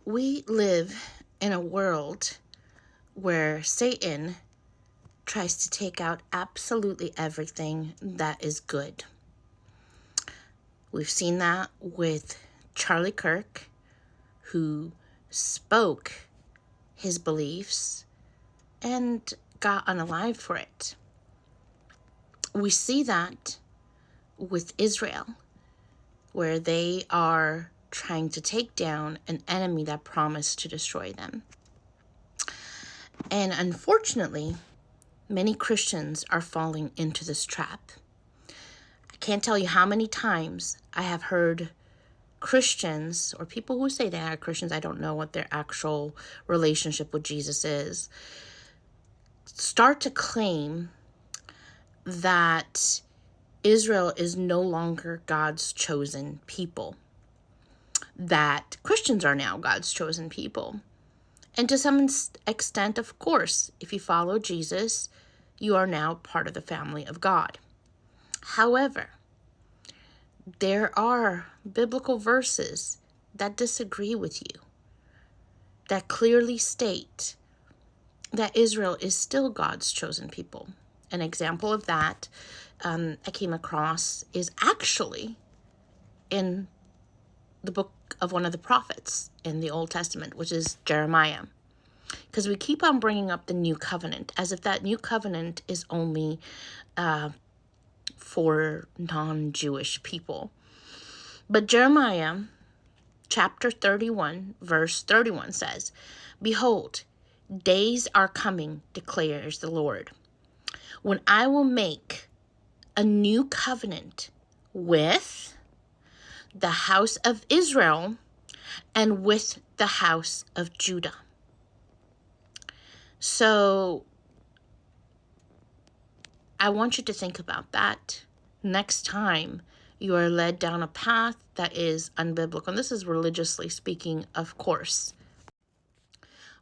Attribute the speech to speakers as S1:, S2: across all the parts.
S1: We live in a world where Satan tries to take out absolutely everything that is good. We've seen that with Charlie Kirk, who spoke his beliefs and got unalived for it. We see that with Israel, where they are trying to take down an enemy that promised to destroy them. And unfortunately, many Christians are falling into this trap. I can't tell you how many times I have heard Christians, or people who say they are Christians, I don't know what their actual relationship with Jesus is, start to claim that Israel is no longer God's chosen people, that Christians are now God's chosen people. And to some extent, of course, if you follow Jesus, you are now part of the family of God. However, there are biblical verses that disagree with you, that clearly state that Israel is still God's chosen people. An example of that I came across is actually in the book of one of the prophets in the Old Testament, which is Jeremiah. Because we keep on bringing up the new covenant as if that new covenant is only for non-Jewish people. But Jeremiah chapter 31, verse 31 says, "Behold, days are coming, declares the Lord, when I will make a new covenant with the house of Israel and with the house of Judah." So I want you to think about that next time you are led down a path that is unbiblical. And this is religiously speaking, of course.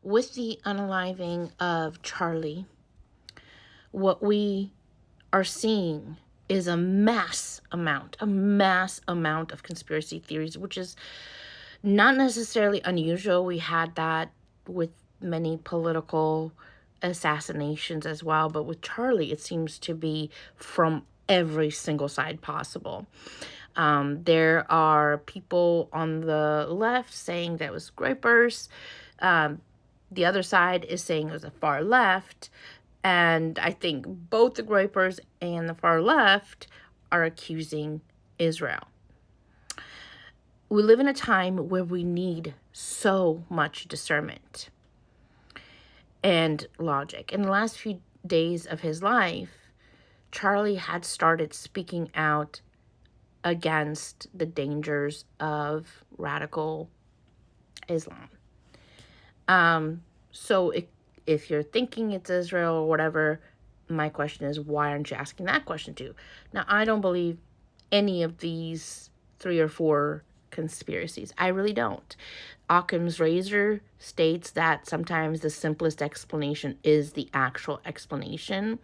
S1: With the unaliving of Charlie, what we are seeing is a mass amount of conspiracy theories, which is not necessarily unusual. We had that with many political assassinations as well, but with Charlie, it seems to be from every single side possible. There are people on the left saying that it was Grapers. The other side is saying it was the far left. And I think both the Grapers and the far left are accusing Israel. We live in a time where we need so much discernment and logic. In the last few days of his life, Charlie had started speaking out against the dangers of radical Islam. So if you're thinking it's Israel or whatever, my question is, why aren't you asking that question too? Now, I don't believe any of these 3 or 4 conspiracies. I really don't. Occam's razor states that sometimes the simplest explanation is the actual explanation.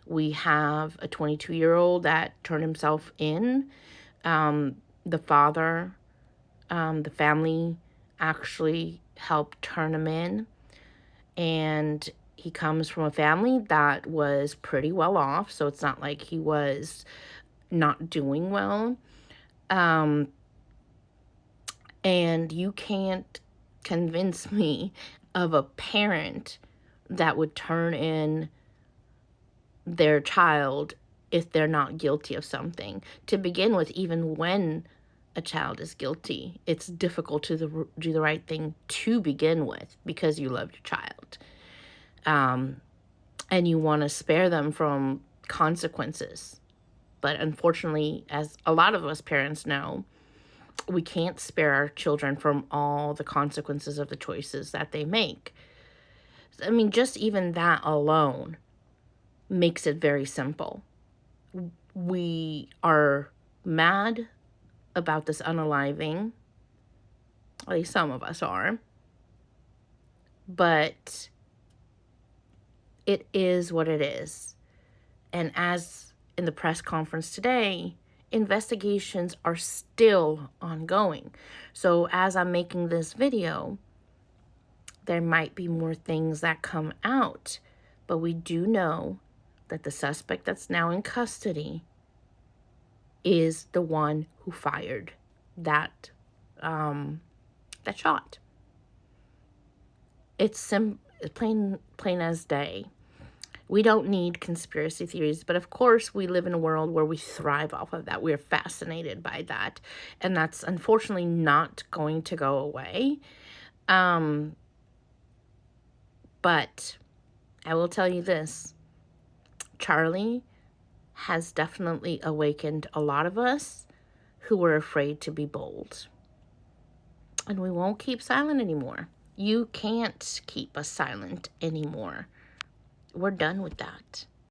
S1: We have a 22-year-old that turned himself in. The father, the family actually helped turn him in. And he comes from a family that was pretty well off, so it's not like he was not doing well. And you can't convince me of a parent that would turn in their child if they're not guilty of something. To begin with, even when a child is guilty, it's difficult to do the right thing to begin with because you love your child. And you want to spare them from consequences. But unfortunately, as a lot of us parents know, we can't spare our children from all the consequences of the choices that they make. I mean, just even that alone makes it very simple. We are mad about this unaliving. At least some of us are. But it is what it is. And as in the press conference today, investigations are still ongoing. So as I'm making this video, there might be more things that come out, but we do know that the suspect that's now in custody is the one who fired that that shot. It's plain as day. We don't need conspiracy theories, but of course we live in a world where we thrive off of that. We're fascinated by that, and that's unfortunately not going to go away. But I will tell you this, Charlie has definitely awakened a lot of us who were afraid to be bold. And we won't keep silent anymore. You can't keep us silent anymore. We're done with that.